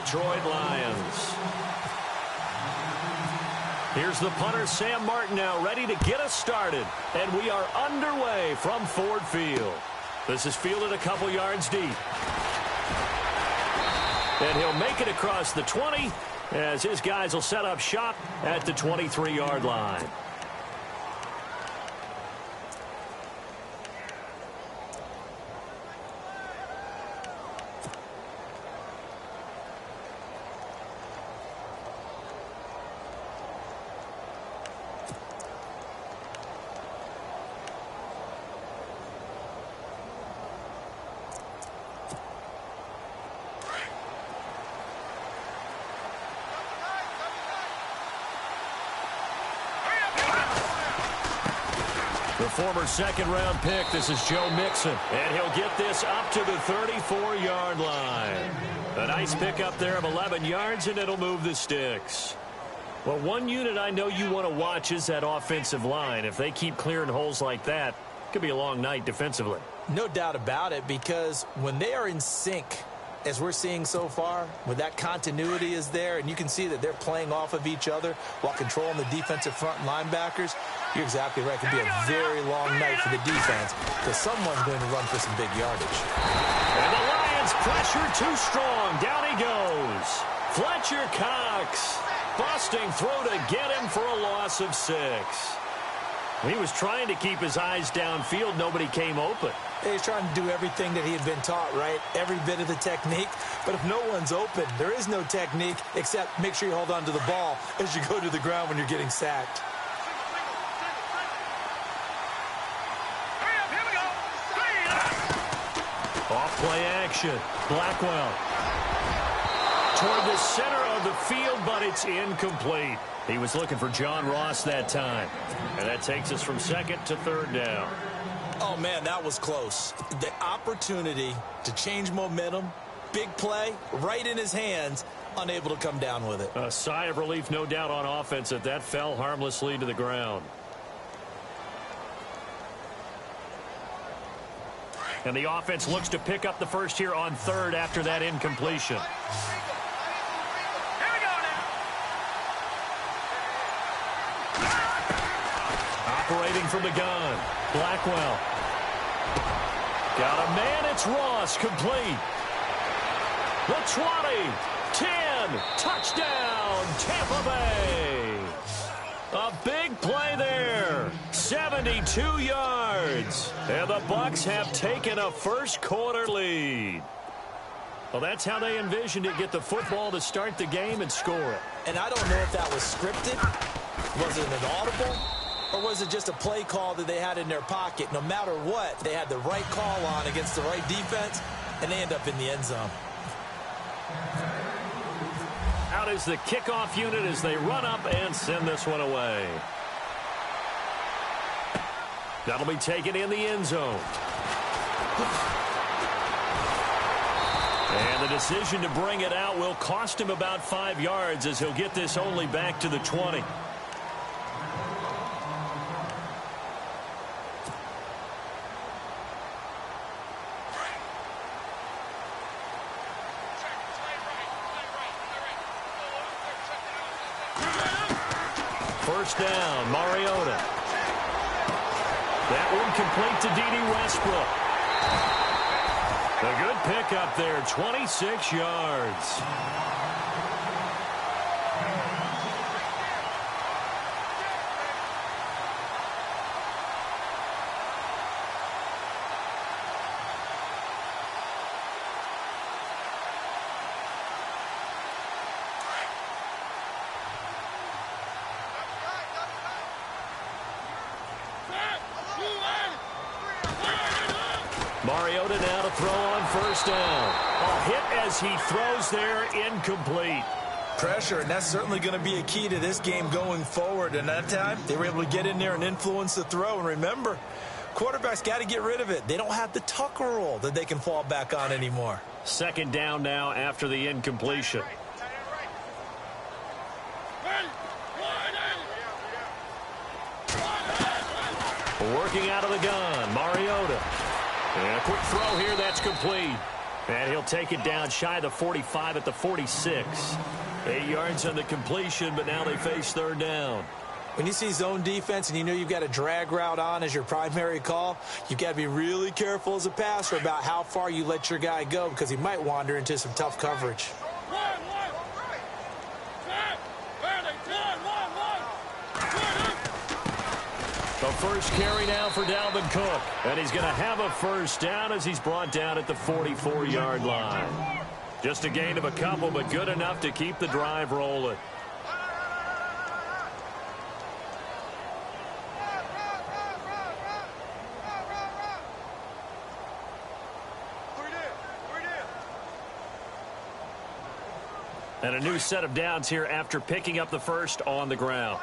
Detroit Lions. Here's the punter, Sam Martin, now ready to get us started. And we are underway from Ford Field. This is fielded a couple yards deep. And he'll make it across the 20 as his guys will set up shop at the 23-yard line. The former second-round pick, this is Joe Mixon. And he'll get this up to the 34-yard line. A nice pickup there of 11 yards, and it'll move the sticks. Well, one unit I know you want to watch is that offensive line. If they keep clearing holes like that, it could be a long night defensively. No doubt about it, because when they are in sync, as we're seeing so far, when that continuity is there, and you can see that they're playing off of each other while controlling the defensive front linebackers, you're exactly right. It could be a very long night for the defense because someone's going to run for some big yardage. And the Lions pressure too strong. Down he goes. Fletcher Cox busting through to get him for a loss of 6. He was trying to keep his eyes downfield. Nobody came open. He's trying to do everything that he had been taught, right? Every bit of the technique. But if no one's open, there is no technique except make sure you hold on to the ball as you go to the ground when you're getting sacked. Off-play action. Blackwell toward the center of the field, but it's incomplete. He was looking for John Ross that time. And that takes us from second to third down. Oh, man, that was close. The opportunity to change momentum, big play, right in his hands, unable to come down with it. A sigh of relief, no doubt, on offense that that fell harmlessly to the ground. And the offense looks to pick up the first here on third after that incompletion. Operating from the gun, Blackwell. Got a man, it's Ross, complete. The 20, 10, touchdown, Tampa Bay. A big play there, 72 yards. And the Bucs have taken a first-quarter lead. Well, that's how they envisioned it, get the football to start the game and score it. And I don't know if that was scripted, was it an audible, or was it just a play call that they had in their pocket? No matter what, they had the right call on against the right defense, and they end up in the end zone. Out is the kickoff unit as they run up and send this one away. That'll be taken in the end zone. And the decision to bring it out will cost him about 5 yards as he'll get this only back to the 20. First down, Mariota. That one complete to D.D. Westbrook. A good pickup there, 26 yards. Mariota now to throw on first down. A hit as he throws there, incomplete. Pressure, and that's certainly going to be a key to this game going forward. And that time, they were able to get in there and influence the throw. And remember, quarterbacks got to get rid of it. They don't have the Tucker rule that they can fall back on anymore. Second down now after the incompletion. Working out of the gun, Mariota. And a quick throw here, that's complete. And he'll take it down shy of the 45 at the 46. 8 yards on the completion, but now they face third down. When you see zone defense and you know you've got a drag route on as your primary call, you've got to be really careful as a passer about how far you let your guy go because he might wander into some tough coverage. The first carry now for Dalvin Cook. And he's going to have a first down as he's brought down at the 44-yard line. Just a gain of a couple, but good enough to keep the drive rolling. And a new set of downs here after picking up the first on the ground.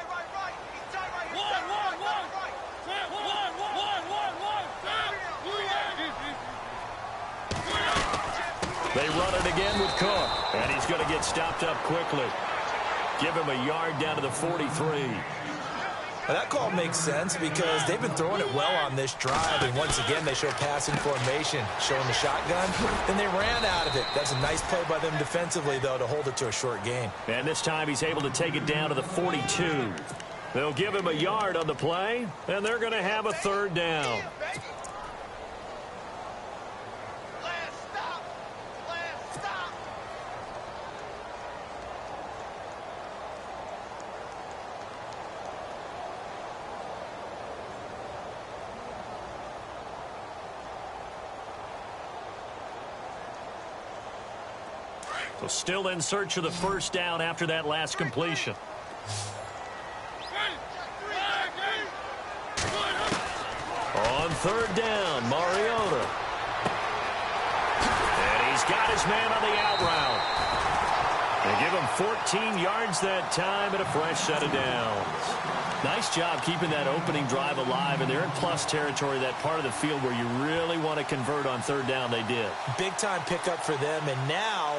They run it again with Cook, and he's going to get stopped up quickly. Give him a yard down to the 43. Well, that call makes sense because they've been throwing it well on this drive, and once again they show passing formation, showing the shotgun. Then they ran out of it. That's a nice play by them defensively, though, to hold it to a short gain. And this time he's able to take it down to the 42. They'll give him a yard on the play, and they're going to have a third down. So still in search of the first down after that last completion. On third down, Mariota. And he's got his man on the out route. They give him 14 yards that time and a fresh set of downs. Nice job keeping that opening drive alive, and they're in plus territory, that part of the field where you really want to convert on third down. They did. Big-time pickup for them, and now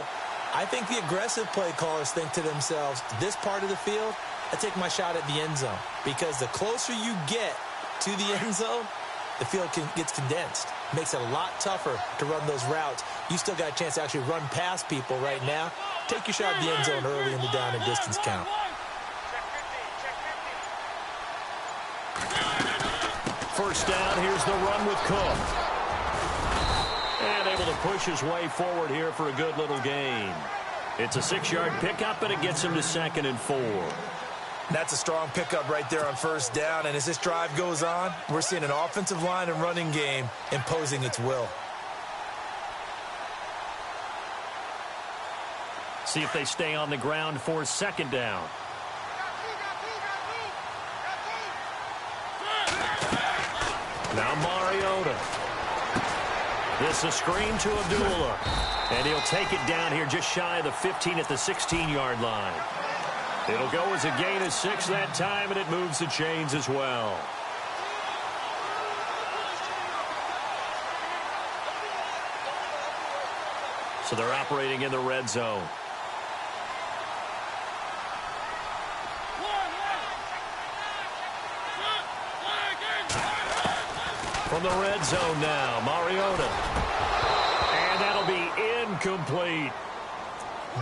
I think the aggressive play callers think to themselves, this part of the field, I take my shot at the end zone. Because the closer you get to the end zone, the field gets condensed. Makes it a lot tougher to run those routes. You still got a chance to actually run past people right now. Take your shot at the end zone early in the down and distance count. First down, here's the run with Cook. And able to push his way forward here for a good little gain. It's a 6-yard pickup, and it gets him to 2nd and 4. That's a strong pickup right there on first down. And as this drive goes on, we're seeing an offensive line and running game imposing its will. See if they stay on the ground for 2nd down. Now Mariota. This is a screen to Abdullah. And he'll take it down here just shy of the 15 at the 16-yard line. It'll go as a gain of 6 that time, and it moves the chains as well. So they're operating in the red zone. From the red zone now, Mariota. And that'll be incomplete.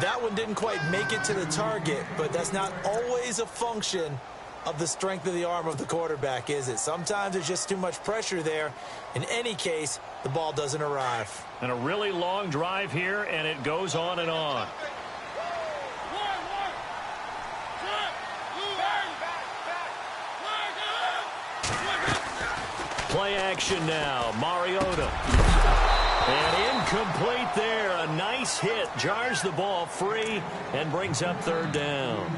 That one didn't quite make it to the target, but that's not always a function of the strength of the arm of the quarterback, is it? Sometimes there's just too much pressure there. In any case, the ball doesn't arrive. And a really long drive here, and it goes on and on. Play action now, Mariota. And incomplete there. A nice hit. Jars the ball free and brings up 3rd down.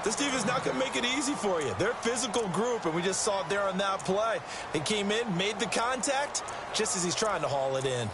This team is not going to make it easy for you. They're a physical group, and we just saw it there on that play. They came in, made the contact, just as he's trying to haul it in.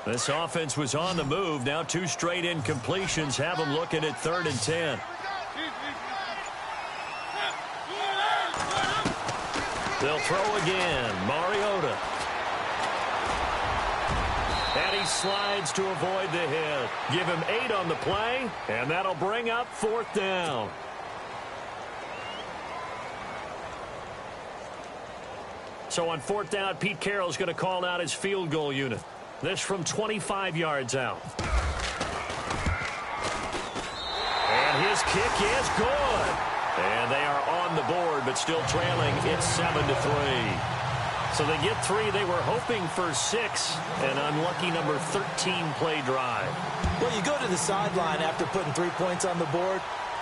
This offense was on the move. Now 2 straight incompletions have them looking at 3rd and 10. They'll throw again. Mariota. And he slides to avoid the hit. Give him 8 on the play, and that'll bring up 4th down. So on 4th down, Pete Carroll's going to call out his field goal unit. This from 25 yards out. And his kick is good. And they are on the board, but still trailing. It's 7-3. So they get 3. They were hoping for 6. An unlucky number 13 play drive. Well, you go to the sideline after putting 3 points on the board,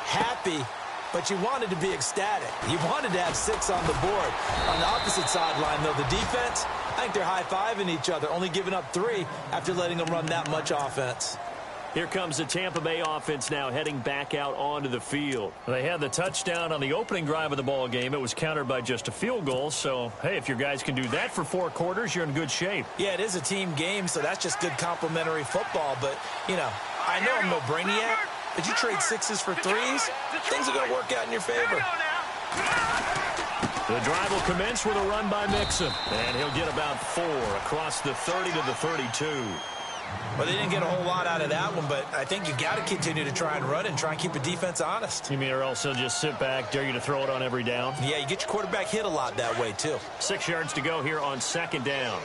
happy, but you wanted to be ecstatic. You wanted to have 6 on the board. On the opposite sideline, though, the defense, I think they're high-fiving each other, only giving up 3 after letting them run that much offense. Here comes the Tampa Bay offense now heading back out onto the field. They had the touchdown on the opening drive of the ball game. It was countered by just a field goal. So, hey, if your guys can do that for 4 quarters, you're in good shape. Yeah, it is a team game, so that's just good complementary football. But, you know, I know I'm no brainiac, but you trade 6s for 3s, things are going to work out in your favor. The drive will commence with a run by Mixon. And he'll get about 4 across the 30 to the 32. Well, they didn't get a whole lot out of that one, but I think you got to continue to try and run and try and keep the defense honest. You mean or else they'll just sit back, dare you to throw it on every down? Yeah, you get your quarterback hit a lot that way, too. 6 yards to go here on 2nd down.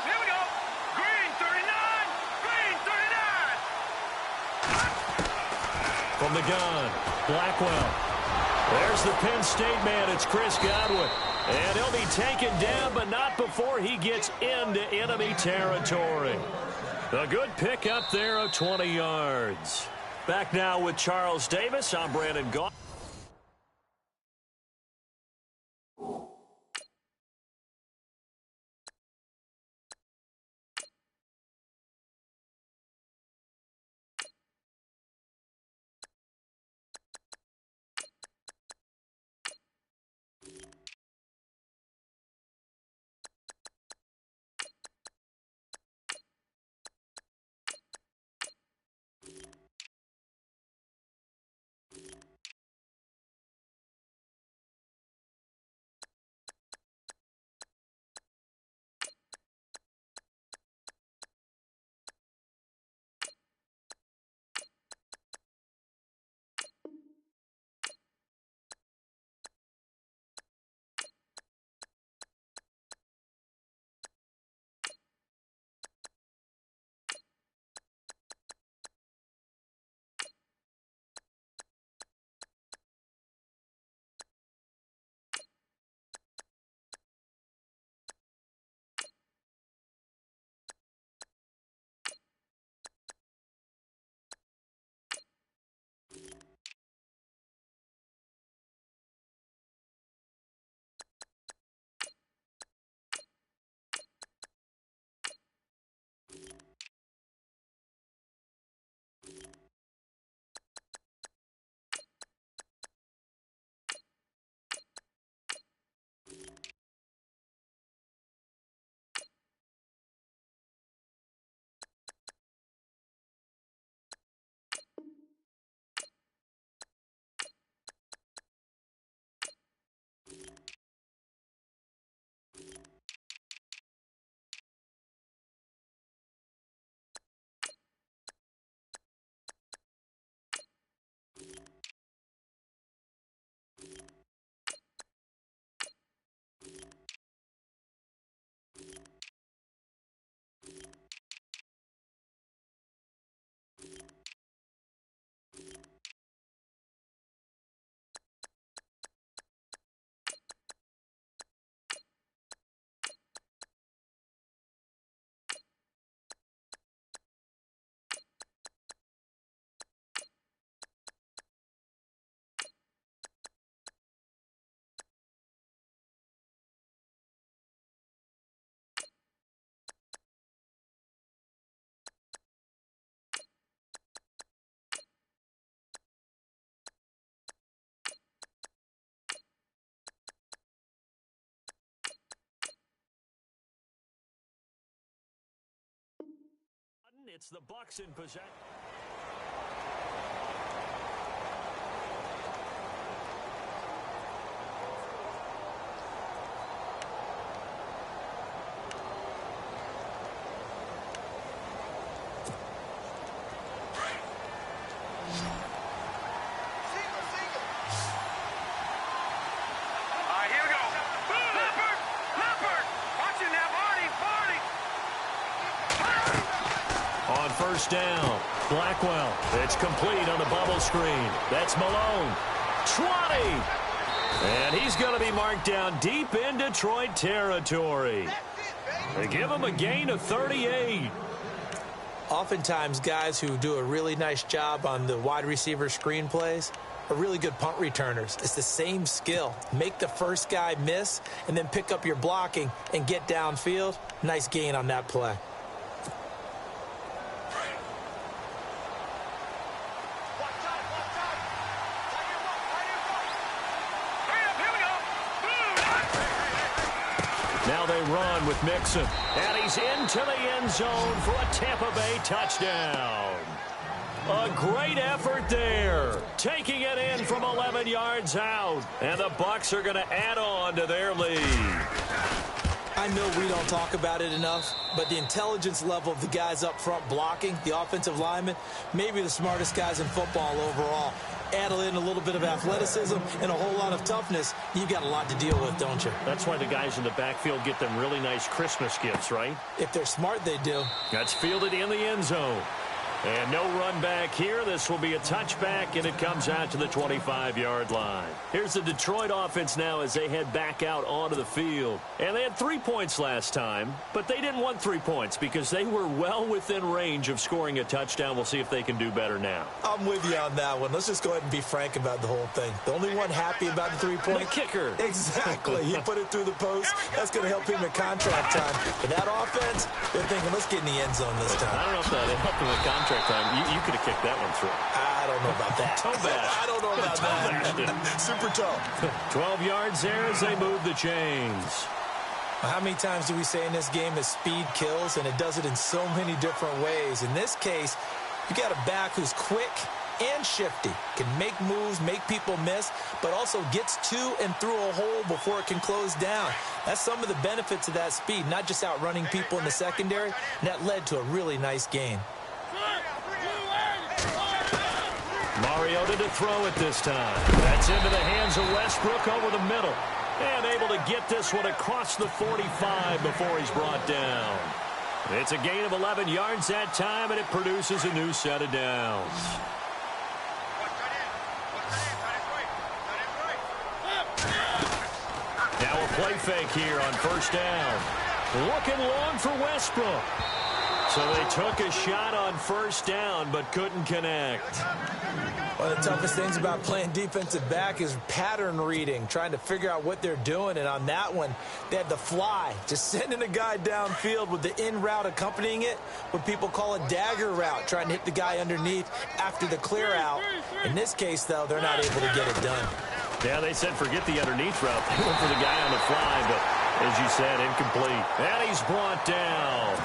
Here we go. Green 39. Green 39. From the gun, Blackwell. There's the Penn State man. It's Chris Godwin. And he'll be taken down, but not before he gets into enemy territory. A good pick up there of 20 yards. Back now with Charles Davis. I'm Brandon Gaughan. It's the Bucs in possession. first down. Blackwell. It's complete on the bubble screen. That's Malone. 20. And he's going to be marked down deep in Detroit territory. They give him a gain of 38. Oftentimes, guys who do a really nice job on the wide receiver screen plays are really good punt returners. It's the same skill. Make the first guy miss and then pick up your blocking and get downfield. Nice gain on that play. Now they run with Mixon. And he's into the end zone for a Tampa Bay touchdown. A great effort there. Taking it in from 11 yards out. And the Bucs are going to add on to their lead. I know we don't talk about it enough, but the intelligence level of the guys up front blocking, the offensive linemen, maybe the smartest guys in football overall. Add in a little bit of athleticism and a whole lot of toughness, you've got a lot to deal with, don't you? That's why the guys in the backfield get them really nice Christmas gifts, right? If they're smart, they do. That's fielded in the end zone. And no run back here. This will be a touchback, and it comes out to the 25-yard line. Here's the Detroit offense now as they head back out onto the field. And they had 3 points last time, but they didn't want 3 points because they were well within range of scoring a touchdown. We'll see if they can do better now. I'm with you on that one. Let's just go ahead and be frank about the whole thing. The only one happy about the 3-point? The kicker. Exactly. He put it through the post. That's going to help him in contract time. But that offense, they're thinking, let's get in the end zone this time. I don't know if that helped him in contract time. You could have kicked that one through. I don't know about that. Toe bash. I don't know about that. Super toe. 12 yards there as they move the chains. How many times do we say in this game that speed kills, and it does it in so many different ways? In this case, you got a back who's quick and shifty, can make moves, make people miss, but also gets to and through a hole before it can close down. That's some of the benefits of that speed, not just outrunning people in the secondary, and that led to a really nice gain. Mariota to throw it this time. That's into the hands of Westbrook over the middle. And able to get this one across the 45 before he's brought down. It's a gain of 11 yards that time, and it produces a new set of downs. Now a play fake here on first down. Looking long for Westbrook. So they took a shot on first down, but couldn't connect. One of the toughest things about playing defensive back is pattern reading, trying to figure out what they're doing. And on that one, they had the fly, just sending a guy downfield with the in route accompanying it, what people call a dagger route, trying to hit the guy underneath after the clear out. In this case, though, they're not able to get it done. Yeah, they said forget the underneath route. They went for the guy on the fly, but as you said, incomplete. And he's brought down.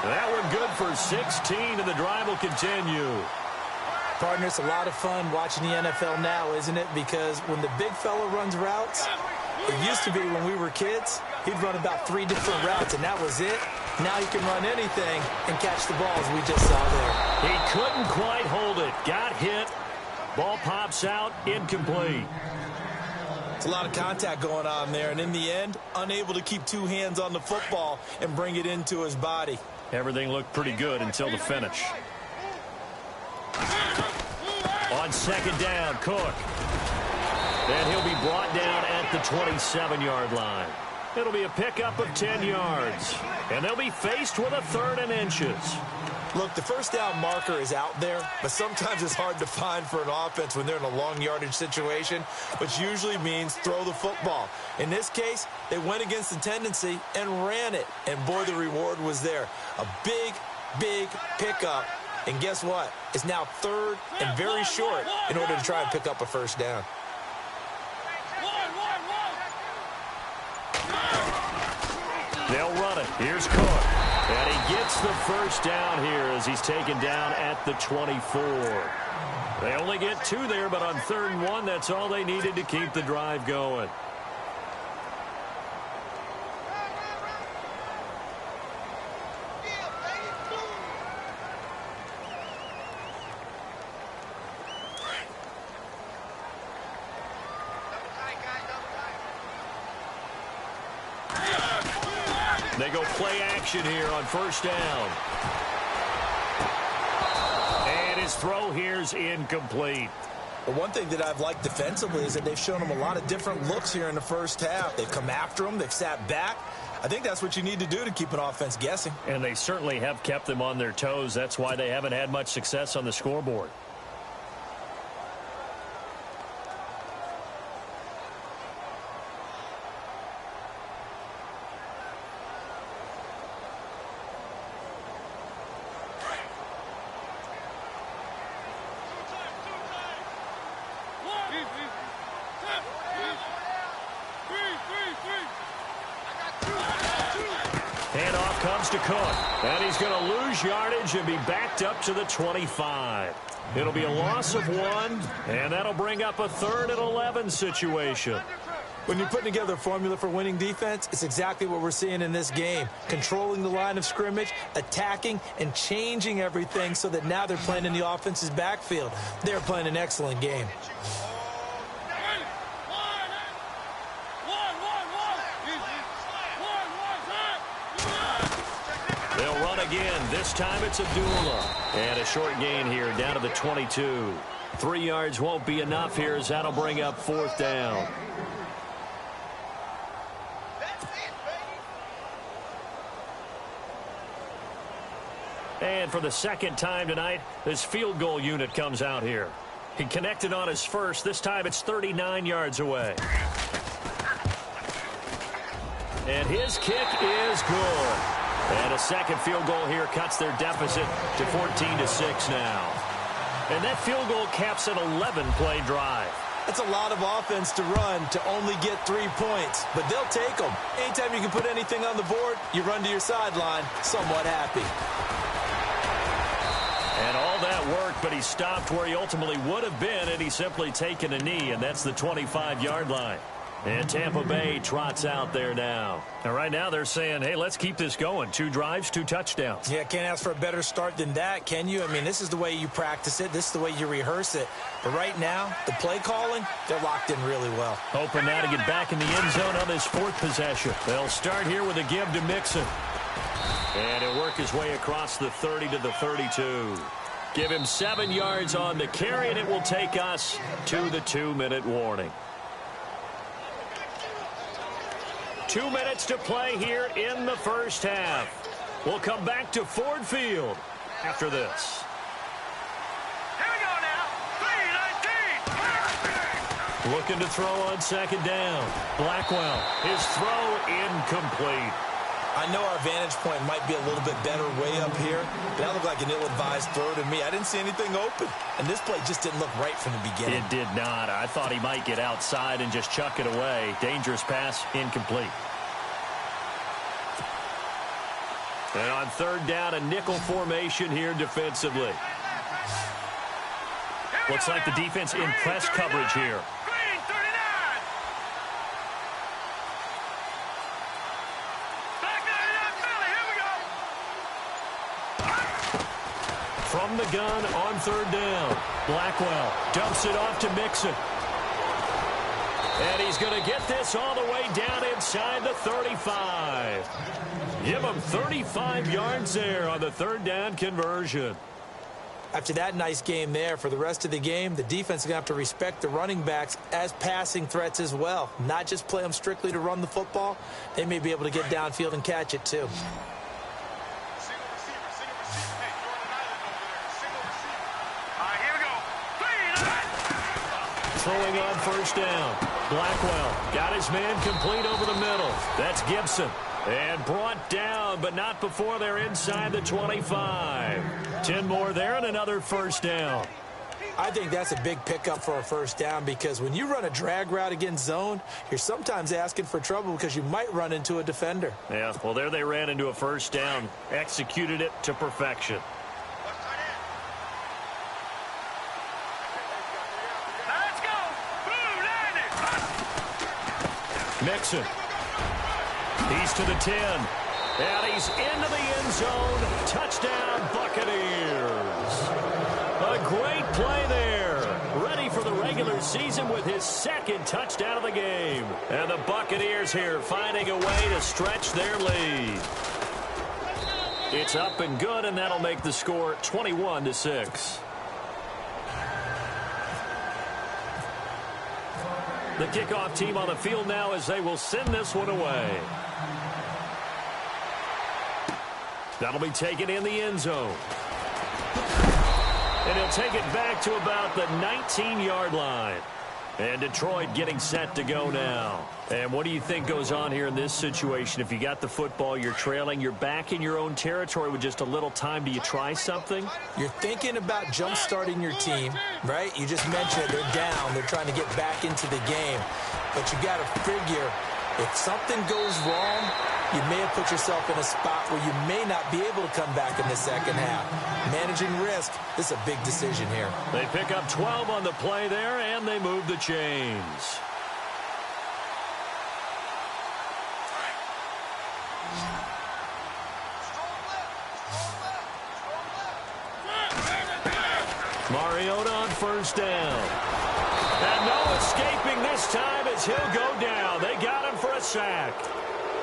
That one good for 16, and the drive will continue. Partner, it's a lot of fun watching the NFL now, isn't it? Because when the big fella runs routes, it used to be when we were kids, he'd run about 3 different routes, and that was it. Now he can run anything and catch the balls we just saw there. He couldn't quite hold it. Got hit. Ball pops out, incomplete. It's a lot of contact going on there, and in the end, unable to keep 2 hands on the football and bring it into his body. Everything looked pretty good until the finish. On second down, Cook. And he'll be brought down at the 27-yard line. It'll be a pickup of 10 yards. And they'll be faced with a 3rd and inches. Look, the first down marker is out there, but sometimes it's hard to find for an offense when they're in a long yardage situation, which usually means throw the football. In this case, they went against the tendency and ran it. And boy, the reward was there. A big, big pickup. And guess what? It's now 3rd and very short in order to try and pick up a first down. They'll run it. Here's Cook. And he gets the first down here as he's taken down at the 24. They only get 2 there, but on 3rd and 1, that's all they needed to keep the drive going. They go play action here on first down. his throw here's incomplete. But one thing that I've liked defensively is that they've shown him a lot of different looks here in the first half. They've come after him. They've sat back. I think that's what you need to do to keep an offense guessing. And they certainly have kept them on their toes. That's why they haven't had much success on the scoreboard. Handoff comes to Cook, and he's going to lose yardage and be backed up to the 25. It'll be a loss of 1, and that'll bring up a 3rd and 11 situation. When you're putting together a formula for winning defense, it's exactly what we're seeing in this game. Controlling the line of scrimmage, attacking, and changing everything so that now they're playing in the offense's backfield. They're playing an excellent game. They'll run again. This time it's Abdullah. And a short gain here down to the 22. 3 yards won't be enough here as that'll bring up 4th down. And for the second time tonight, this field goal unit comes out here. He connected on his first. This time it's 39 yards away. And his kick is good. And a second field goal here cuts their deficit to 14-6 now. And that field goal caps an 11-play drive. That's a lot of offense to run to only get 3 points, but they'll take them. Anytime you can put anything on the board, you run to your sideline somewhat happy. And all that work, but he stopped where he ultimately would have been had he simply taken a knee, and that's the 25-yard line. And Tampa Bay trots out there now. And right now they're saying, hey, let's keep this going. 2 drives, 2 touchdowns. Yeah, can't ask for a better start than that, can you? I mean, this is the way you practice it. This is the way you rehearse it. But right now, the play calling, they're locked in really well. Hoping now to get back in the end zone on this 4th possession. They'll start here with a give to Mixon. And he'll work his way across the 30 to the 32. Give him 7 yards on the carry, and it will take us to the 2-minute warning. 2 minutes to play here in the first half. We'll come back to Ford Field after this. Here we go now. 3-19. Looking to throw on second down. Blackwell, his throw incomplete. I know our vantage point might be a little bit better way up here, but that looked like an ill-advised throw to me. I didn't see anything open, and this play just didn't look right from the beginning. It did not. I thought he might get outside and just chuck it away. Dangerous pass, incomplete. And on 3rd down, a nickel formation here defensively. Looks like the defense in press coverage here. Green 39. Back 99 Philly. Here we go. From the gun on 3rd down. Blackwell dumps it off to Mixon. And he's going to get this all the way down inside the 35. Give him 35 yards there on the 3rd down conversion. After that nice game there, for the rest of the game, the defense is going to have to respect the running backs as passing threats as well. Not just play them strictly to run the football. They may be able to get downfield and catch it too. Throwing on 1st down. Blackwell got his man complete over the middle. That's Gibson. And brought down, but not before they're inside the 25. 10 more there and another 1st down. I think that's a big pickup for a 1st down because when you run a drag route against zone, you're sometimes asking for trouble because you might run into a defender. Yeah, well, there they ran into a 1st down. Executed it to perfection. Let's go. Blue landing. Mixon. He's to the 10. And he's into the end zone. Touchdown, Buccaneers. A great play there. Ready for the regular season with his 2nd touchdown of the game. And the Buccaneers here finding a way to stretch their lead. It's up and good, and that'll make the score 21-6. The kickoff team on the field now as they will send this one away. That'll be taken in the end zone. And he'll take it back to about the 19-yard line. And Detroit getting set to go now. And what do you think goes on here in this situation? If you got the football, you're trailing, you're back in your own territory with just a little time. Do you try something? You're thinking about jump-starting your team, right? You just mentioned they're down. They're trying to get back into the game. But you got to figure if something goes wrong, you may have put yourself in a spot where you may not be able to come back in the second half. Managing risk, this is a big decision here. They pick up 12 on the play there, and they move the chains. Mariota on first down. And no escaping this time as he'll go down. They got him for a sack.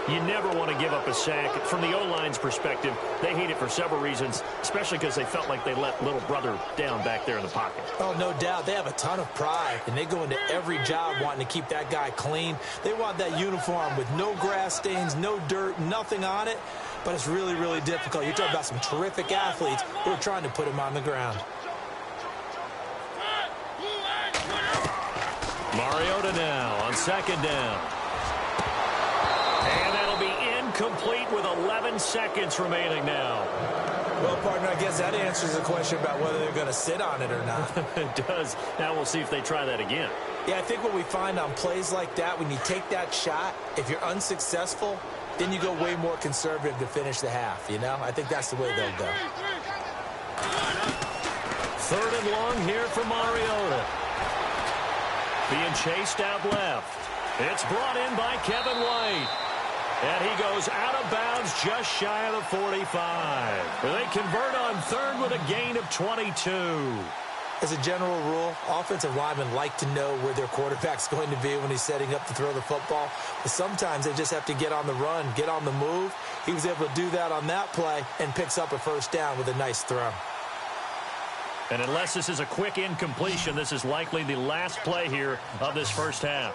You never want to give up a sack. From the O-line's perspective, they hate it for several reasons, especially because they felt like they let little brother down back there in the pocket. Oh, no doubt. They have a ton of pride, and they go into every job wanting to keep that guy clean. They want that uniform with no grass stains, no dirt, nothing on it, but it's really, really difficult. You're talking about some terrific athletes who are trying to put him on the ground. Mariota now on second down. And that'll be incomplete with 11 seconds remaining now. Well, partner, I guess that answers the question about whether they're going to sit on it or not. It does. Now we'll see if they try that again. Yeah, I think what we find on plays like that, when you take that shot, if you're unsuccessful, then you go way more conservative to finish the half, you know? I think that's the way they'll go. Third and long here for Mariota. Being chased out left. It's brought in by Kevin White. And he goes out of bounds just shy of the 45. They convert on third with a gain of 22. As a general rule, offensive linemen like to know where their quarterback's going to be when he's setting up to throw the football. But sometimes they just have to get on the run, get on the move. He was able to do that on that play and picks up a first down with a nice throw. And unless this is a quick incompletion, this is likely the last play here of this first half.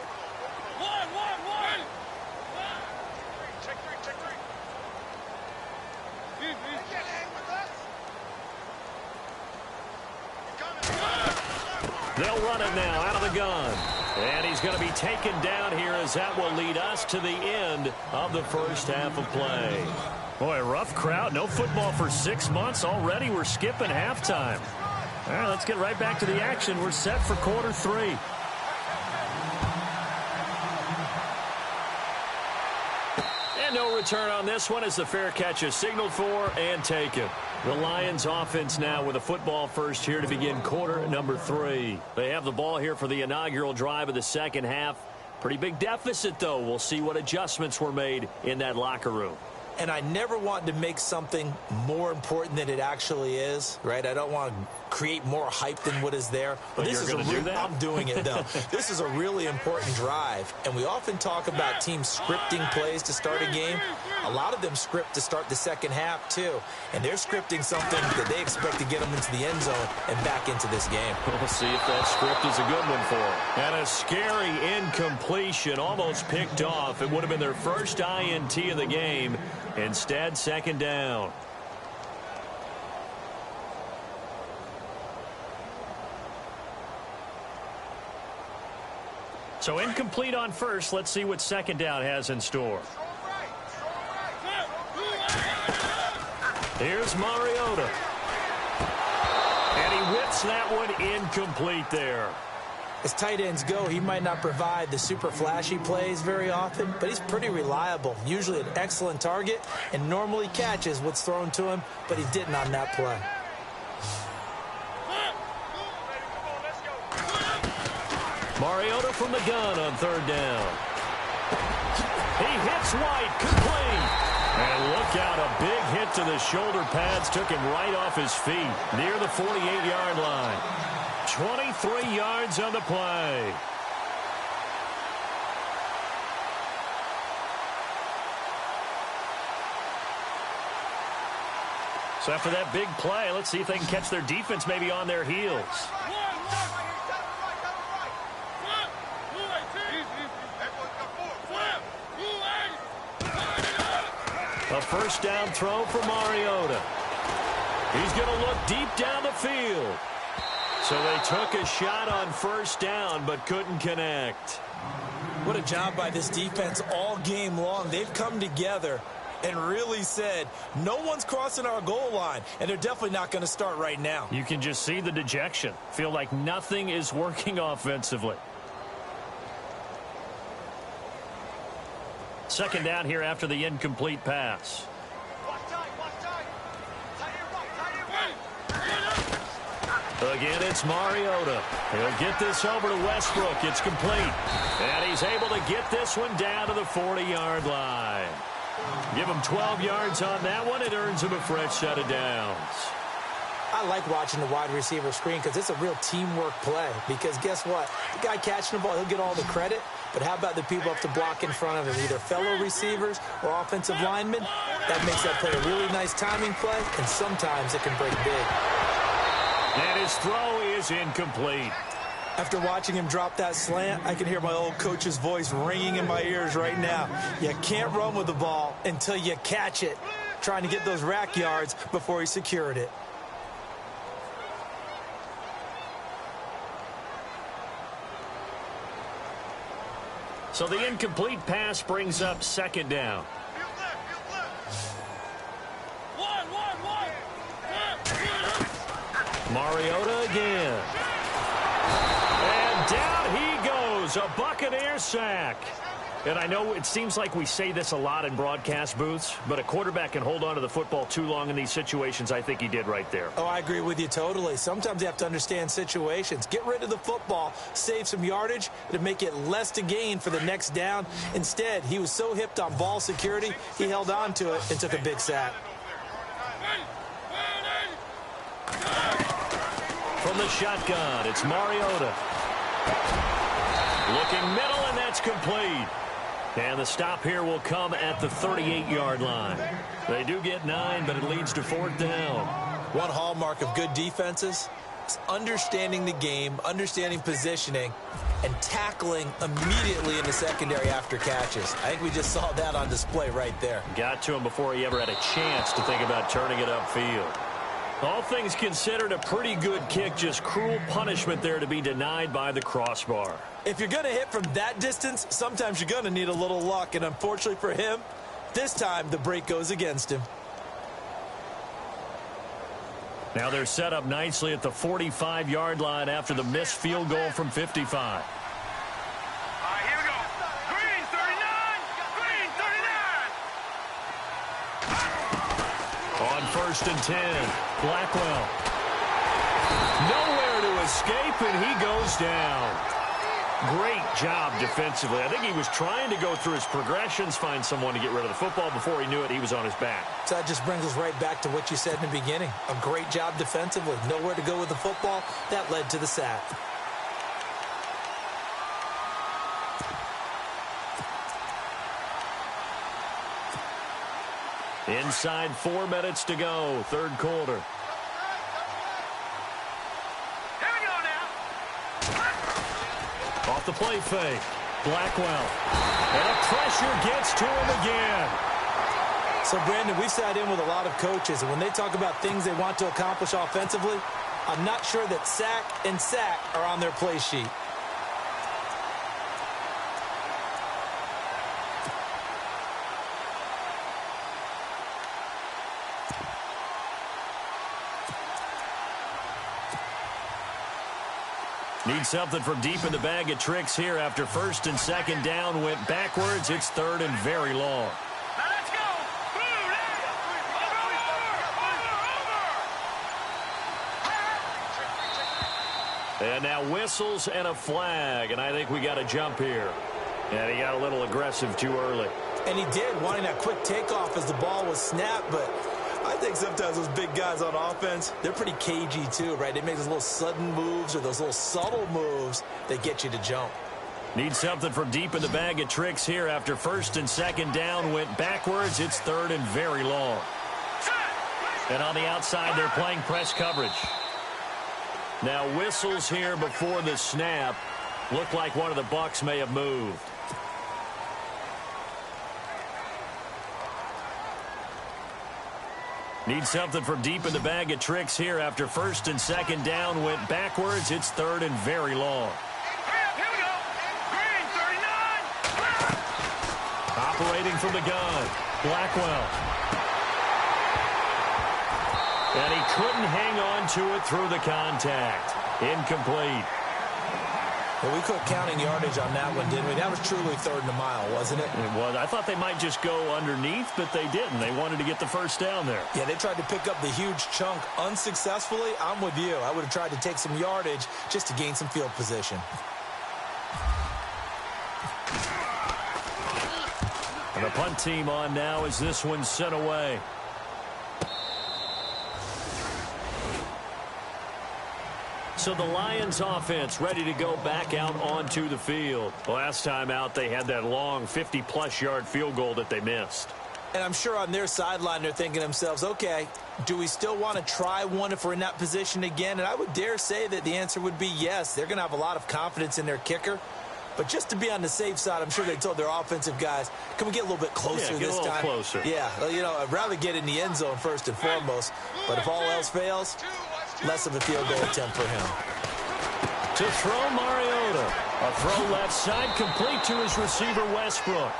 They'll run it now out of the gun. And he's going to be taken down here as that will lead us to the end of the first half of play. Boy, rough crowd. No football for 6 months. Already we're skipping halftime. All right, let's get right back to the action. We're set for quarter three. And no return on this one as the fair catch is signaled for and taken. The Lions offense now with a football first here to begin quarter number 3. They have the ball here for the inaugural drive of the second half. Pretty big deficit, though. We'll see what adjustments were made in that locker room. And I never want to make something more important than it actually is, right? I don't want to create more hype than what is there. But this is do that? I'm doing it, though. This is a really important drive. And we often talk about teams scripting plays to start a game. A lot of them script to start the second half, too. And they're scripting something that they expect to get them into the end zone and back into this game. We'll see if that script is a good one for them. And a scary incompletion, almost picked off. It would have been their first INT of the game. Instead, second down. So incomplete on first. Let's see what second down has in store. Here's Mariota. And he whips that one incomplete there. As tight ends go, he might not provide the super flashy plays very often, but he's pretty reliable. Usually an excellent target and normally catches what's thrown to him, but he didn't on that play. Mariota from the gun on third down. He hits White, complete. And look out, a big hit to the shoulder pads took him right off his feet near the 48-yard line. 23 yards on the play. So after that big play, let's see if they can catch their defense maybe on their heels. A first down throw for Mariota. He's going to look deep down the field. So they took a shot on first down but couldn't connect. What a job by this defense all game long. They've come together and really said, no one's crossing our goal line, and they're definitely not going to start right now. You can just see the dejection. Feel like nothing is working offensively. Second down here after the incomplete pass. Again, it's Mariota. He'll get this over to Westbrook. It's complete. And he's able to get this one down to the 40-yard line. Give him 12 yards on that one. It earns him a fresh set of downs. I like watching the wide receiver screen because it's a real teamwork play. Because guess what? The guy catching the ball, he'll get all the credit. But how about the people up to block in front of him, either fellow receivers or offensive linemen? That makes that play a really nice timing play, and sometimes it can break big. And his throw is incomplete. After watching him drop that slant, I can hear my old coach's voice ringing in my ears right now. You can't run with the ball until you catch it. Trying to get those rack yards before he secured it. So the incomplete pass brings up second down. Mariota again. And down he goes. A Buccaneer sack. And I know it seems like we say this a lot in broadcast booths, but a quarterback can hold on to the football too long in these situations. I think he did right there. Oh, I agree with you totally. Sometimes you have to understand situations. Get rid of the football, save some yardage to make it less to gain for the next down. Instead, he was so hipped on ball security, he held on to it and took a big sack. From the shotgun, it's Mariota. Looking middle, and that's complete. And the stop here will come at the 38-yard line. They do get 9, but it leads to fourth down. One hallmark of good defenses is understanding the game, understanding positioning, and tackling immediately in the secondary after catches. I think we just saw that on display right there. Got to him before he ever had a chance to think about turning it upfield. All things considered, a pretty good kick, just cruel punishment there to be denied by the crossbar. If you're going to hit from that distance, sometimes you're going to need a little luck, and unfortunately for him, this time the break goes against him. Now they're set up nicely at the 45-yard line after the missed field goal from 55. On first and 10, Blackwell. Nowhere to escape, and he goes down. Great job defensively. I think he was trying to go through his progressions, find someone to get rid of the football. Before he knew it, he was on his back. So that just brings us right back to what you said in the beginning. A great job defensively. Nowhere to go with the football. That led to the sack. Inside 4 minutes to go, third quarter. Here we go now. Off the play fake, Blackwell. And the pressure gets to him again. So, Brandon, we sat in with a lot of coaches, and when they talk about things they want to accomplish offensively, I'm not sure that sack and sack are on their play sheet. Need something from deep in the bag of tricks here after first and second down went backwards. It's third and very long. Now let's go. And now whistles and a flag, and I think we got a jump here. And he got a little aggressive too early. And he did, wanting that quick takeoff as the ball was snapped, but I think sometimes those big guys on offense, they're pretty cagey too, right? They make those little sudden moves or those little subtle moves that get you to jump. Need something from deep in the bag of tricks here after first and second down went backwards. It's third and very long. And on the outside, they're playing press coverage. Now whistles here before the snap. Looked like one of the Bucs may have moved. Need something from deep in the bag of tricks here after first and second down went backwards. It's third and very long. Here we go. Green, 39. Operating from the gun, Blackwell. And he couldn't hang on to it through the contact. Incomplete. Well, we quit counting yardage on that one, didn't we? That was truly third and a mile, wasn't it? It was. I thought they might just go underneath, but they didn't. They wanted to get the first down there. Yeah, they tried to pick up the huge chunk unsuccessfully. I'm with you. I would have tried to take some yardage just to gain some field position. And the punt team on now as this one's sent away. So the Lions offense ready to go back out onto the field. Last time out, they had that long 50-plus yard field goal that they missed. And I'm sure on their sideline they're thinking to themselves, okay, do we still want to try one if we're in that position again? And I would dare say that the answer would be yes. They're going to have a lot of confidence in their kicker. But just to be on the safe side, I'm sure they told their offensive guys, can we get a little bit closer this time? Get a little closer. Yeah, you know, I'd rather get in the end zone first and foremost. But if all else fails, less of a field goal attempt for him. To throw Mariota. A throw left side complete to his receiver Westbrook.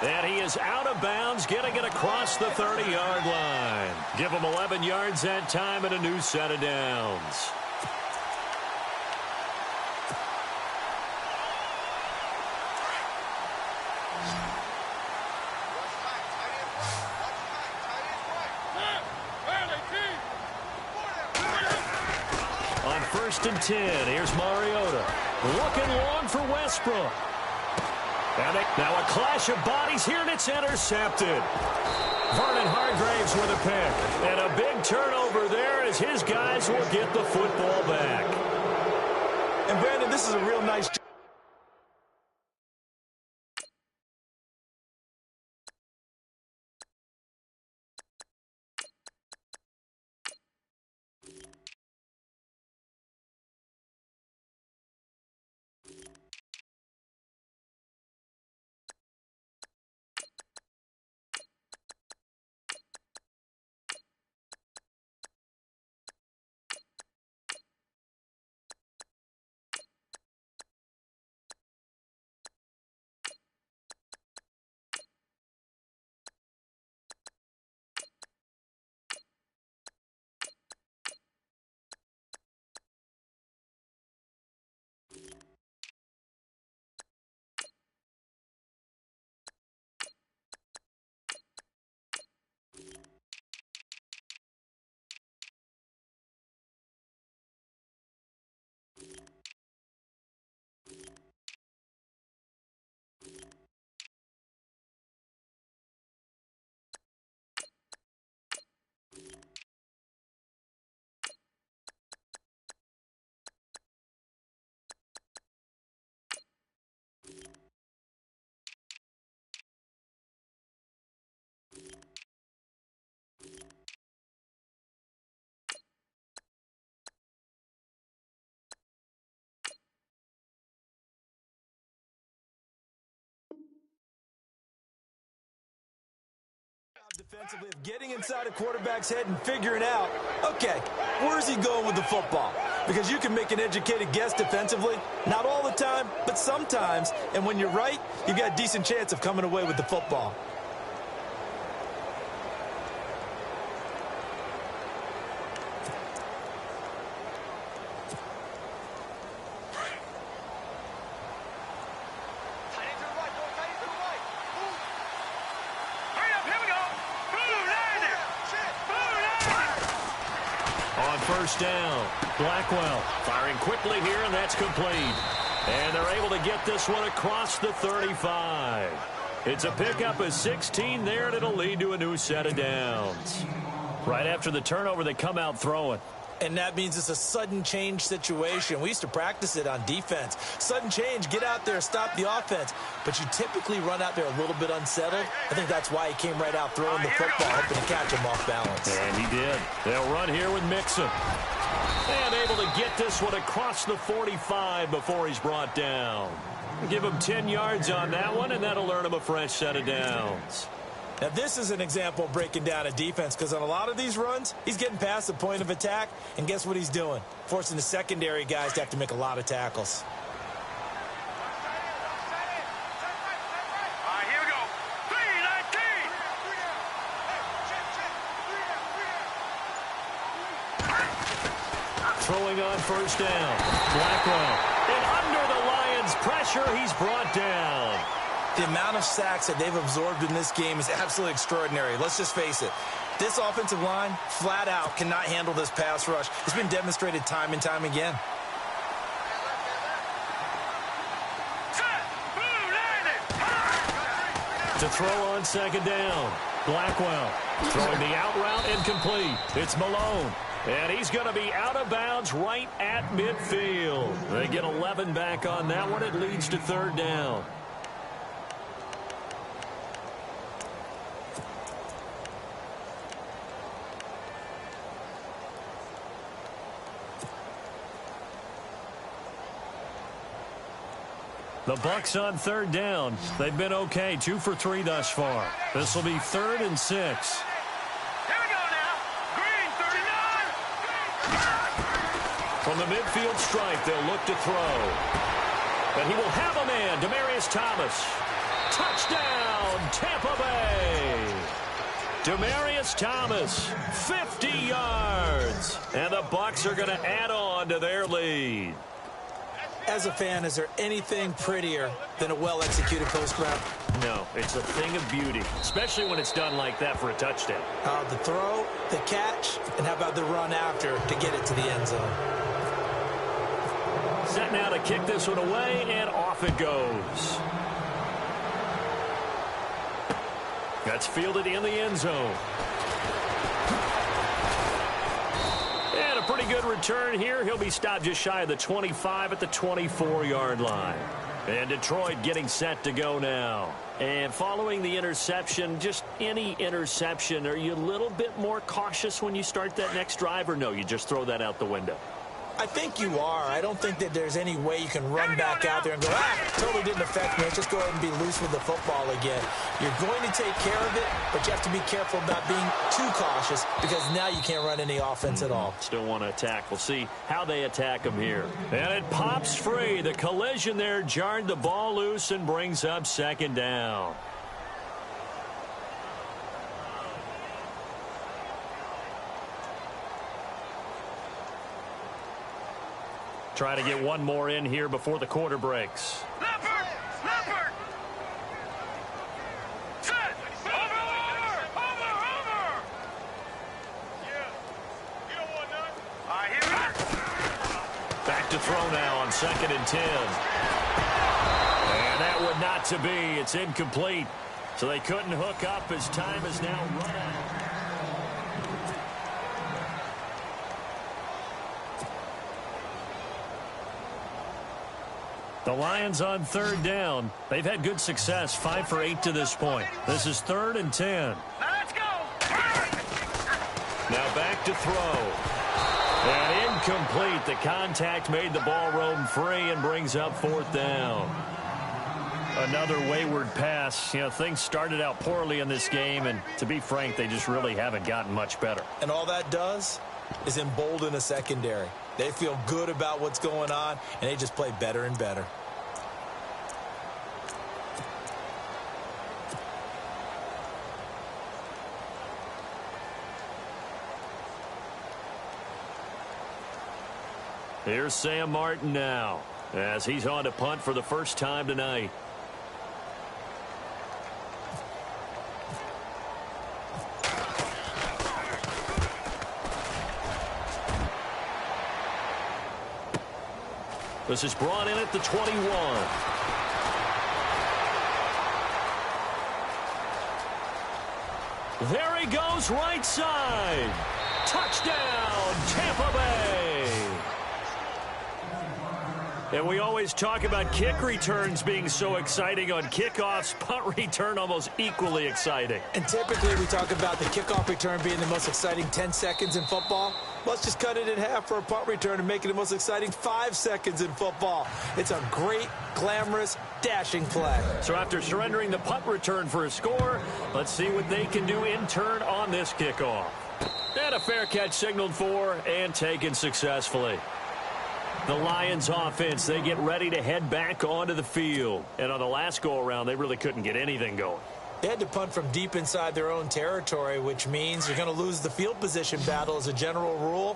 And he is out of bounds, getting it across the 30-yard line. Give him 11 yards that time and a new set of downs. On first and 10, here's Mariota. Looking long for Westbrook. And now a clash of bodies here, and it's intercepted. Vernon Hargraves with a pick. And a big turnover there as his guys will get the football back. And, Brandon, this is a real nice job. Defensively, of getting inside a quarterback's head and figuring out, okay, where's he going with the football? Because you can make an educated guess defensively, not all the time, but sometimes. And when you're right, you've got a decent chance of coming away with the football. First down. Blackwell firing quickly here, and that's complete. And they're able to get this one across the 35. It's a pickup of 16 there, and it'll lead to a new set of downs. Right after the turnover, they come out throwing. And that means it's a sudden change situation. We used to practice it on defense. Sudden change, get out there, stop the offense. But you typically run out there a little bit unsettled. I think that's why he came right out throwing the football, hoping to catch him off balance. And he did. They'll run here with Mixon. And able to get this one across the 45 before he's brought down. Give him 10 yards on that one, and that'll earn him a fresh set of downs. Now, this is an example of breaking down a defense because on a lot of these runs, he's getting past the point of attack, and guess what he's doing? Forcing the secondary guys to have to make a lot of tackles. All right, here we go. 3-19. Throwing on first down. Blackwell. And under the Lions' pressure, he's brought down. The amount of sacks that they've absorbed in this game is absolutely extraordinary. Let's just face it. This offensive line, flat out, cannot handle this pass rush. It's been demonstrated time and time again. To throw on second down. Blackwell throwing the out route incomplete. It's Malone. And he's going to be out of bounds right at midfield. They get 11 back on that one. It leads to third down. The Bucs on third down. They've been okay, 2 for 3 thus far. This will be 3rd and 6. Here we go now. Green, 39. From the midfield stripe, they'll look to throw. And he will have a man, Demaryius Thomas. Touchdown, Tampa Bay. Demaryius Thomas, 50 yards. And the Bucs are going to add on to their lead. As a fan, is there anything prettier than a well-executed post route? No, it's a thing of beauty, especially when it's done like that for a touchdown. The throw, the catch, and how about the run after to get it to the end zone? Set now to kick this one away, and off it goes. That's fielded in the end zone. And a pretty good return here. He'll be stopped just shy of the 25 at the 24-yard line. And Detroit getting set to go now. And following the interception, just any interception, are you a little bit more cautious when you start that next drive, or no, you just throw that out the window? I think you are. I don't think that there's any way you can run back out there and go, totally didn't affect me. Let's just go ahead and be loose with the football again. You're going to take care of it, but you have to be careful about being too cautious because now you can't run any offense at all. Still want to attack. We'll see how they attack him here. And it pops free. The collision there jarred the ball loose and brings up second down. Try to get one more in here before the quarter breaks. Leopard! Leopard! Set! Over! Yeah. You don't want none? All right, here we go. Back to throw now on 2nd and 10. And that would not to be. It's incomplete. So they couldn't hook up as time is now run out. The Lions on third down. They've had good success, 5 for 8 to this point. This is 3rd and 10. Now let's go. Now back to throw. And incomplete. The contact made the ball roam free and brings up 4th down. Another wayward pass. You know, things started out poorly in this game, and to be frank, they just really haven't gotten much better. And all that does is embolden a secondary. They feel good about what's going on, and they just play better and better. Here's Sam Martin now, as he's on to punt for the first time tonight. This is brought in at the 21. There he goes, right side. Touchdown, Tampa Bay. And we always talk about kick returns being so exciting on kickoffs. Punt return almost equally exciting. And typically we talk about the kickoff return being the most exciting 10 seconds in football. Let's just cut it in half for a punt return and make it the most exciting 5 seconds in football. It's a great, glamorous, dashing play. So after surrendering the punt return for a score, let's see what they can do in turn on this kickoff. And a fair catch signaled for and taken successfully. The Lions offense, they get ready to head back onto the field. And on the last go-around, they really couldn't get anything going. They had to punt from deep inside their own territory, which means you're going to lose the field position battle as a general rule.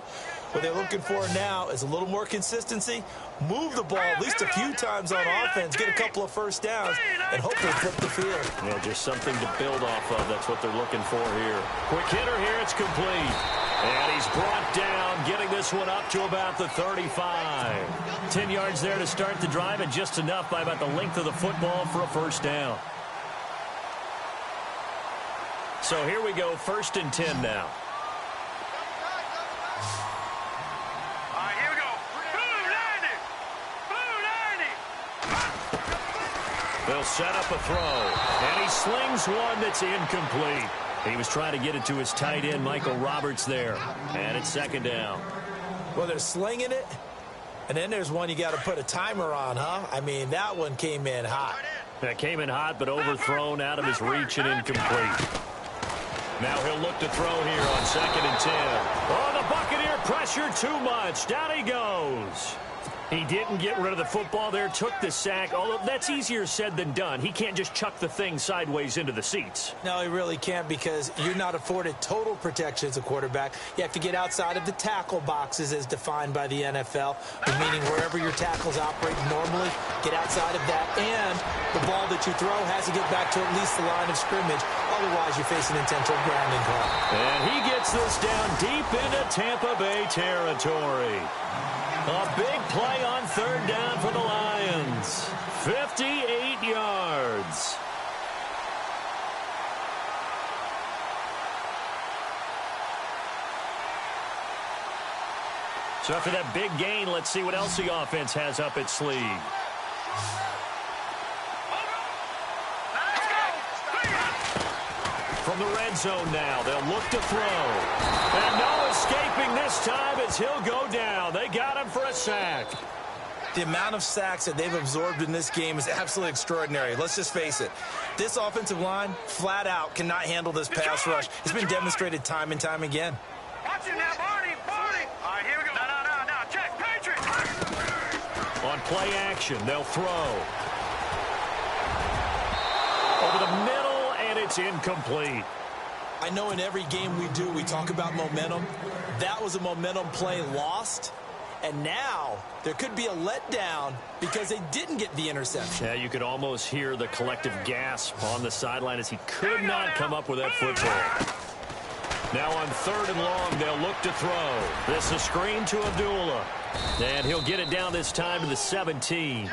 What they're looking for now is a little more consistency, move the ball at least a few times on offense, get a couple of first downs, and hopefully flip the field. Yeah, just something to build off of. That's what they're looking for here. Quick hitter here. It's complete. And he's brought down, getting this one up to about the 35. 10 yards there to start the drive, and just enough by about the length of the football for a first down. So here we go, 1st and 10 now. All right, here we go. Blue 90. They'll set up a throw, and he slings one that's incomplete. He was trying to get it to his tight end, Michael Roberts, there. And it's 2nd down. Well, they're slinging it, and then there's one you got to put a timer on, huh? I mean, that one came in hot. That came in hot, but overthrown out of his reach and incomplete. Now he'll look to throw here on 2nd and 10. Oh, the Buccaneer pressure too much. Down he goes. He didn't get rid of the football there, took the sack, although that's easier said than done. He can't just chuck the thing sideways into the seats. No, he really can't, because you're not afforded total protection as a quarterback. You have to get outside of the tackle boxes as defined by the NFL, meaning wherever your tackles operate normally, get outside of that, and the ball that you throw has to get back to at least the line of scrimmage. Otherwise, you face an intentional grounding call. And he gets this down deep into Tampa Bay territory. A big play on 3rd down for the Lions. 58 yards. So after that big gain, let's see what else the offense has up its sleeve. From the red zone now, they'll look to throw. And no escaping this time as he'll go down. They got him for a sack. The amount of sacks that they've absorbed in this game is absolutely extraordinary. Let's just face it. This offensive line, flat out, cannot handle this pass rush. It's been demonstrated time and time again. Watch it now, Barney. All right, here we go. No. Check, Patriot. On play action, they'll throw. Over the middle, and it's incomplete. I know in every game we do, we talk about momentum. That was a momentum play lost. And now there could be a letdown because they didn't get the interception. Yeah, you could almost hear the collective gasp on the sideline as he could not come up with that football. Now on 3rd and long, they'll look to throw. This is a screen to Abdullah. And he'll get it down this time to the 17.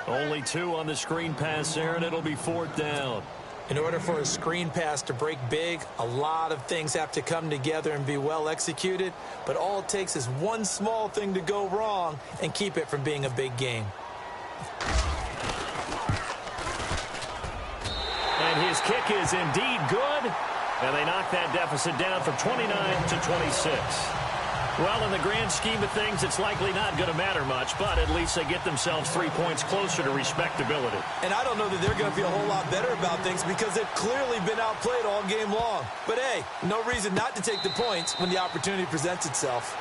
Only 2 on the screen pass there, and it'll be 4th down. In order for a screen pass to break big, a lot of things have to come together and be well executed. But all it takes is one small thing to go wrong and keep it from being a big game. And his kick is indeed good. And they knock that deficit down from 29 to 26. Well, in the grand scheme of things, it's likely not going to matter much, but at least they get themselves 3 points closer to respectability. And I don't know that they're going to feel a whole lot better about things because they've clearly been outplayed all game long. But, hey, no reason not to take the points when the opportunity presents itself.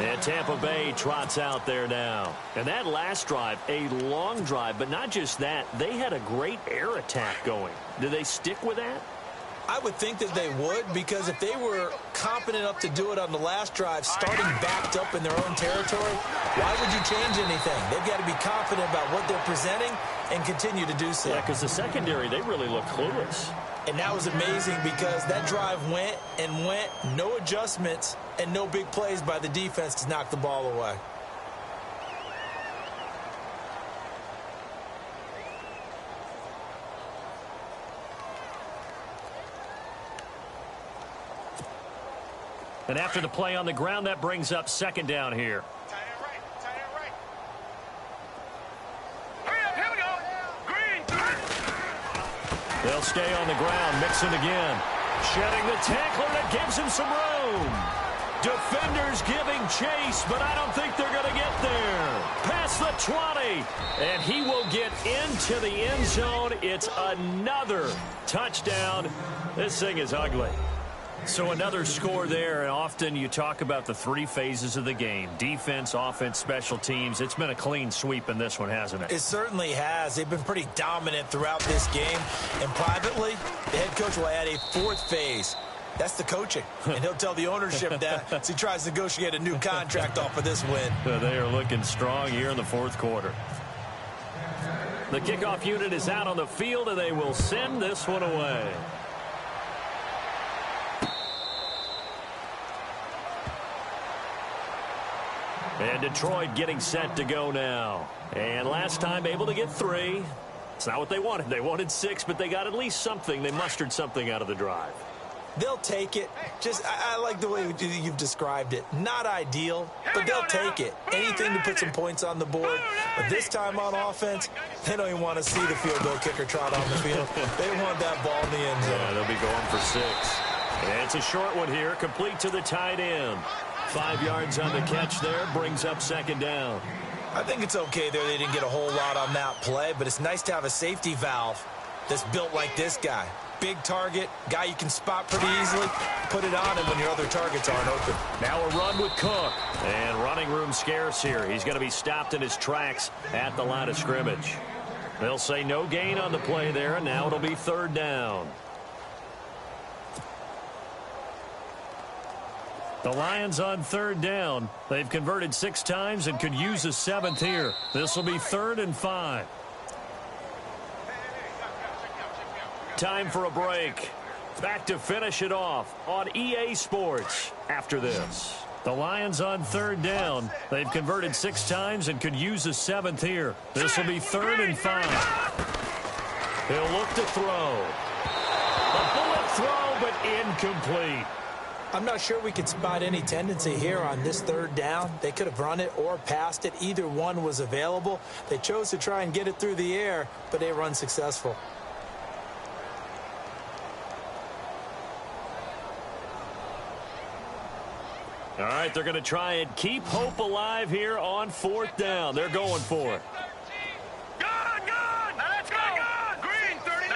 And Tampa Bay trots out there now. And that last drive, a long drive, but not just that. They had a great air attack going. Do they stick with that? I would think that they would, because if they were confident enough to do it on the last drive, starting backed up in their own territory, why would you change anything? They've got to be confident about what they're presenting and continue to do so. Yeah, because the secondary, they really look clueless. And that was amazing because that drive went and went, no adjustments, and no big plays by the defense to knock the ball away. And after the play on the ground, that brings up 2nd down here. Tight end right. They'll stay on the ground. Mixon again. Shedding the tackler that gives him some room. Defenders giving chase, but I don't think they're going to get there. Past the 20, and he will get into the end zone. It's another touchdown. This thing is ugly. So another score there, and often you talk about the three phases of the game. Defense, offense, special teams. It's been a clean sweep in this one, hasn't it? It certainly has. They've been pretty dominant throughout this game. And privately, the head coach will add a fourth phase. That's the coaching. And he'll tell the ownership that as he tries to negotiate a new contract off of this win. They are looking strong here in the fourth quarter. The kickoff unit is out on the field, and they will send this one away. And Detroit getting set to go now. And last time able to get 3. It's not what they wanted. They wanted 6, but they got at least something. They mustered something out of the drive. They'll take it. I like the way you've described it. Not ideal, but they'll take it. Anything to put some points on the board. But this time on offense, they don't even want to see the field goal kicker trot on the field. They want that ball in the end zone. Yeah, they'll be going for 6. And it's a short one here, complete to the tight end. 5 yards on the catch there, brings up second down. I think it's okay there. They didn't get a whole lot on that play, but it's nice to have a safety valve that's built like this guy. Big target, guy you can spot pretty easily. Put it on him when your other targets aren't open. Now a run with Cook. And running room scarce here. He's going to be stopped in his tracks at the line of scrimmage. They'll say no gain on the play there, and now it'll be third down. The Lions on third down. They've converted 6 times and could use a 7th here. This will be 3rd and 5. Time for a break. Back to finish it off on EA Sports after this. The Lions on third down. They've converted 6 times and could use a 7th here. This will be 3rd and 5. He'll look to throw. A bullet throw, but incomplete. I'm not sure we could spot any tendency here on this third down. They could have run it or passed it. Either one was available. They chose to try and get it through the air, but they were unsuccessful. All right, they're going to try and keep hope alive here on 4th down. They're going for it. Good! Now let's go! Green, 30. No.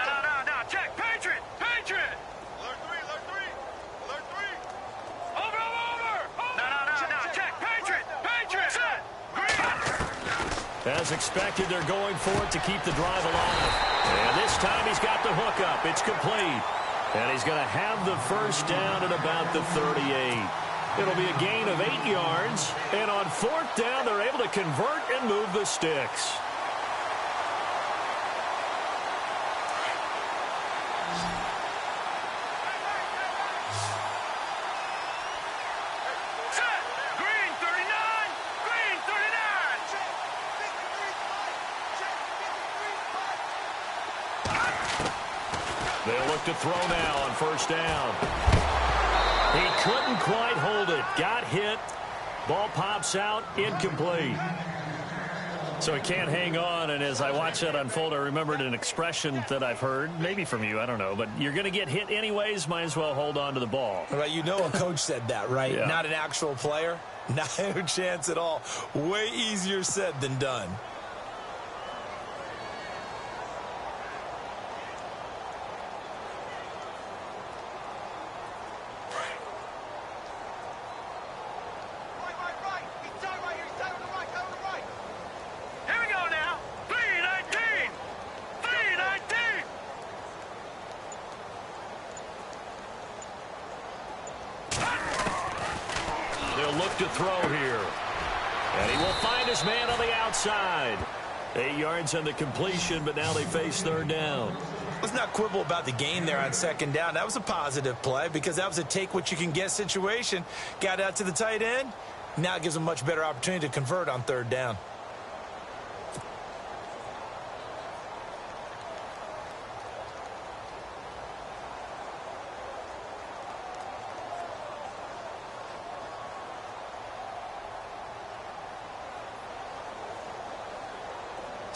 Check. Patriot! Alert 3. Over! No. Check. Patriot! Set! Green! As expected, they're going for it to keep the drive alive. And this time he's got the hook up. It's complete. And he's going to have the first down at about the 38. It'll be a gain of 8 yards. And on 4th down, they're able to convert and move the sticks. Set! Green, 39! Green, 39! They'll look to throw now on 1st down. He couldn't quite hold it. Got hit. Ball pops out. Incomplete. So he can't hang on, and as I watch that unfold, I remembered an expression that I've heard, maybe from you, I don't know, but you're going to get hit anyways, might as well hold on to the ball. Right, you know a coach said that, right? Yeah. Not an actual player. Not a chance at all. Way easier said than done. Look to throw here. And he will find his man on the outside. 8 yards on the completion, but now they face 3rd down. Let's not quibble about the gain there on 2nd down. That was a positive play because that was a take-what-you-can-get situation. Got out to the tight end. Now it gives them a much better opportunity to convert on 3rd down.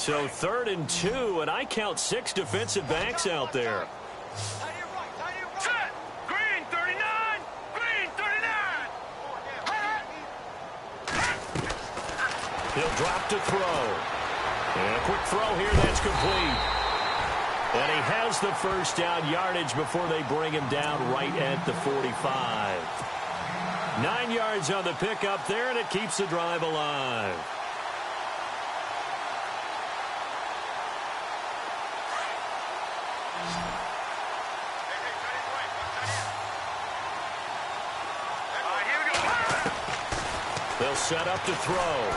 So 3rd and 2, and I count 6 defensive backs out there. Set. Green 39. Green 39. He'll drop to throw. And a quick throw here, that's complete. And he has the first down yardage before they bring him down right at the 45. 9 yards on the pickup there, and it keeps the drive alive. They'll set up to throw.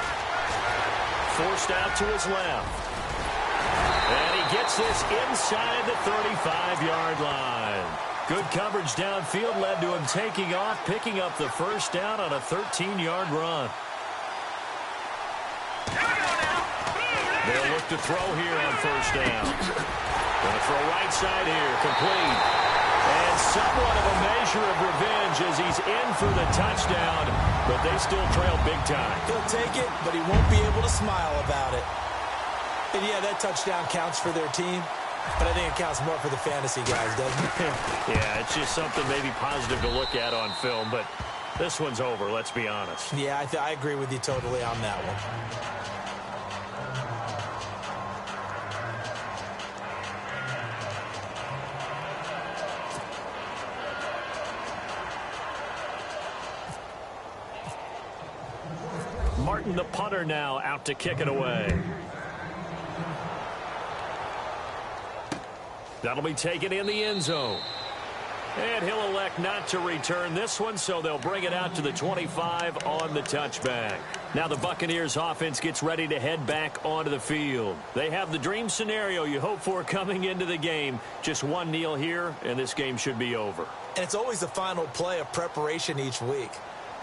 Forced out to his left. And he gets this inside the 35-yard line. Good coverage downfield led to him taking off, picking up the first down on a 13-yard run. They'll look to throw here on first down. Going to throw right side here, complete. And somewhat of a measure of revenge as he's in for the touchdown, but they still trail big time. He'll take it, but he won't be able to smile about it. And yeah, that touchdown counts for their team, but I think it counts more for the fantasy guys, doesn't it? Yeah, it's just something maybe positive to look at on film, but this one's over, let's be honest. Yeah, I agree with you totally on that one. Martin, the punter, now out to kick it away. That'll be taken in the end zone. And he'll elect not to return this one, so they'll bring it out to the 25 on the touchback. Now the Buccaneers offense gets ready to head back onto the field. They have the dream scenario you hope for coming into the game. Just one kneel here, and this game should be over. And it's always the final play of preparation each week.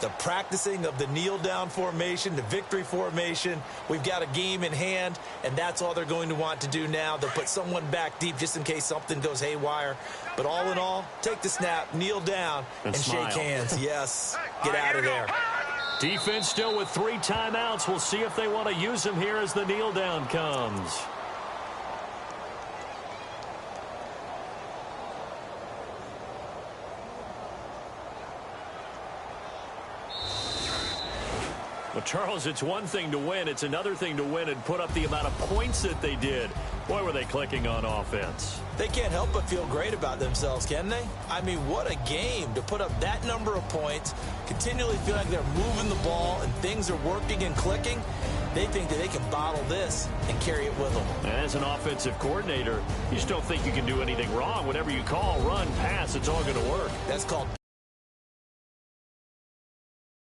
The practicing of the kneel-down formation, the victory formation. We've got a game in hand, and that's all they're going to want to do now. They'll put someone back deep just in case something goes haywire. But all in all, take the snap, kneel down, and shake hands. Yes, get out of there. Defense still with 3 timeouts. We'll see if they want to use them here as the kneel-down comes. Well, Charles, it's one thing to win. It's another thing to win and put up the amount of points that they did. Boy, were they clicking on offense. They can't help but feel great about themselves, can they? I mean, what a game to put up that number of points, continually feel like they're moving the ball and things are working and clicking. They think that they can bottle this and carry it with them. As an offensive coordinator, you just don't think you can do anything wrong. Whatever you call, run, pass, it's all going to work. That's called